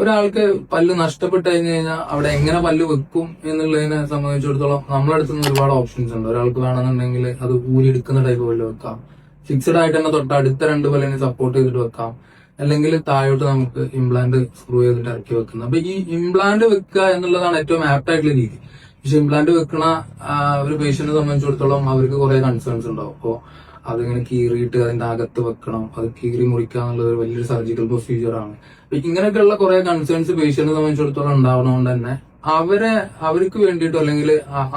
ഒരാൾക്ക് പല്ല് നഷ്ടപ്പെട്ട് കഴിഞ്ഞു കഴിഞ്ഞാൽ അവിടെ എങ്ങനെ പല്ല് വെക്കും എന്നുള്ളതിനെ സംബന്ധിച്ചിടത്തോളം നമ്മുടെ അടുത്ത് നിന്ന് ഒരുപാട് ഓപ്ഷൻസ് ഉണ്ട്. ഒരാൾക്ക് വേണമെന്നുണ്ടെങ്കിൽ അത് ഊരിയെടുക്കുന്ന ടൈപ്പ് പല്ല് വെക്കാം, ഫിക്സഡ് ആയിട്ട് തന്നെ തൊട്ട് അടുത്ത രണ്ട് പല്ലിനെ സപ്പോർട്ട് ചെയ്തിട്ട് വെക്കാം, അല്ലെങ്കിൽ താഴോട്ട് നമുക്ക് ഇംപ്ലാന്റ് സ്ക്രൂ ചെയ്തിട്ട് ഇറക്കി വെക്കുന്നത്. അപ്പൊ ഈ ഇംപ്ലാന്റ് വെക്കുക എന്നുള്ളതാണ് ഏറ്റവും ആപ്റ്റ് ആയിട്ടുള്ള രീതി. പക്ഷെ ഇംപ്ലാന്റ് വെക്കണ ഒരു പേഷ്യന്റിനെ സംബന്ധിച്ചിടത്തോളം അവർക്ക് കുറെ കൺസേൺസ് ഉണ്ടാവും. അപ്പോ അതിങ്ങനെ കീറിയിട്ട് അതിന്റെ അകത്ത് വെക്കണം, അത് കീറി മുറിക്കുക എന്നുള്ളത് ഒരു വലിയൊരു സർജിക്കൽ പ്രൊസീജിയർ ആണ്. ഇങ്ങനെയൊക്കെയുള്ള കുറെ കൺസേൺസ് പേഷ്യന്റിനെ സംബന്ധിച്ചിടത്തോളം ഉണ്ടാവണോണ്ട് തന്നെ അവർക്ക് വേണ്ടിയിട്ടോ അല്ലെങ്കിൽ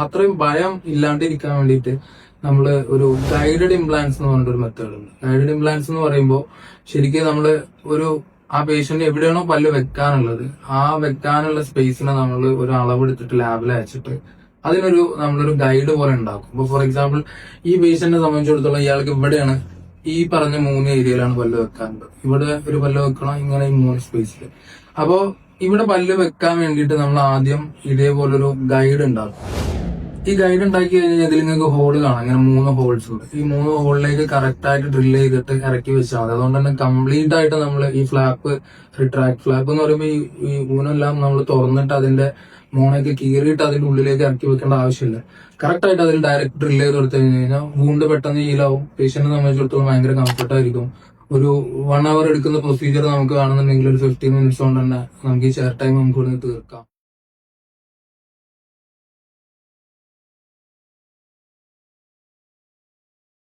അത്രയും ഭയം ഇല്ലാണ്ടിരിക്കാൻ വേണ്ടിയിട്ട് നമ്മള് ഒരു ഗൈഡഡ് ഇംപ്ലാന്റ്സ് എന്ന് പറഞ്ഞിട്ടൊരു മെത്തേഡ് ഉണ്ട്. ഗൈഡഡ് ഇംപ്ലാന്റ്സ് എന്ന് പറയുമ്പോൾ ശരിക്കും നമ്മള് ആ പേഷ്യന്റ് എവിടെയാണോ പല്ല് വെക്കാനുള്ളത് ആ വെക്കാനുള്ള സ്പേസിനെ നമ്മൾ ഒരു അളവെടുത്തിട്ട് ലാബിൽ അയച്ചിട്ട് നമ്മളൊരു ഗൈഡ് പോലെ ഉണ്ടാക്കും. ഇപ്പൊ ഫോർ എക്സാമ്പിൾ ഈ പേഷ്യന്റിനെ സംബന്ധിച്ചിടത്തോളം ഇയാൾക്ക് ഇവിടെയാണ് ഈ പറഞ്ഞ 3 ഏരിയയിലാണ് പല്ല് വെക്കാനുള്ളത്. ഇവിടെ ഒരു പല്ല് വെക്കണം, ഇങ്ങനെ ഈ 3 സ്പേസിൽ. അപ്പോ ഇവിടെ പല്ല് വെക്കാൻ വേണ്ടിയിട്ട് നമ്മൾ ആദ്യം ഇതേപോലൊരു ഗൈഡ് ഉണ്ടാക്കും. ഈ ഗൈഡ് ഉണ്ടാക്കി കഴിഞ്ഞാൽ ഇതിൽ നിങ്ങൾക്ക് ഹോള് കാണാം, ഇങ്ങനെ 3 ഹോൾസ് ഉണ്ട്. ഈ 3 ഹോളിലേക്ക് കറക്റ്റ് ആയിട്ട് ഡ്രില്ല് ചെയ്തിട്ട് ഇറക്കി വെച്ചാൽ മതി. അതുകൊണ്ട് തന്നെ കംപ്ലീറ്റ് ആയിട്ട് നമ്മൾ ഈ ഫ്ലാപ്പ്, റിട്രാക്ട് ഫ്ലാപ്പ് എന്ന് പറയുമ്പോൾ ഈ ഊനെല്ലാം നമ്മൾ തുറന്നിട്ട് അതിന്റെ മോണൊക്കെ കീറിയിട്ട് അതിന്റെ ഉള്ളിലേക്ക് ഇറക്കി വെക്കേണ്ട ആവശ്യമില്ല. കറക്റ്റ് ആയിട്ട് അതിൽ ഡയറക്റ്റ് ഡ്രില്ല് ചെയ്ത് കൊടുത്തു കഴിഞ്ഞ് കഴിഞ്ഞാൽ വൂണ്ട് പെട്ടെന്ന് ഹീലാവും. പേഷ്യന്റിനെ സംബന്ധിച്ചിടത്തോളം ഭയങ്കര കംഫർട്ട് ആയിരിക്കും. ഒരു 1 hour എടുക്കുന്ന പ്രൊസീജിയർ നമുക്ക് കാണുന്നുണ്ടെങ്കിൽ ഒരു 15 minutes കൊണ്ട് തന്നെ നമുക്ക് ഈ ചെയർ ടൈം നമുക്ക് തീർക്കാം.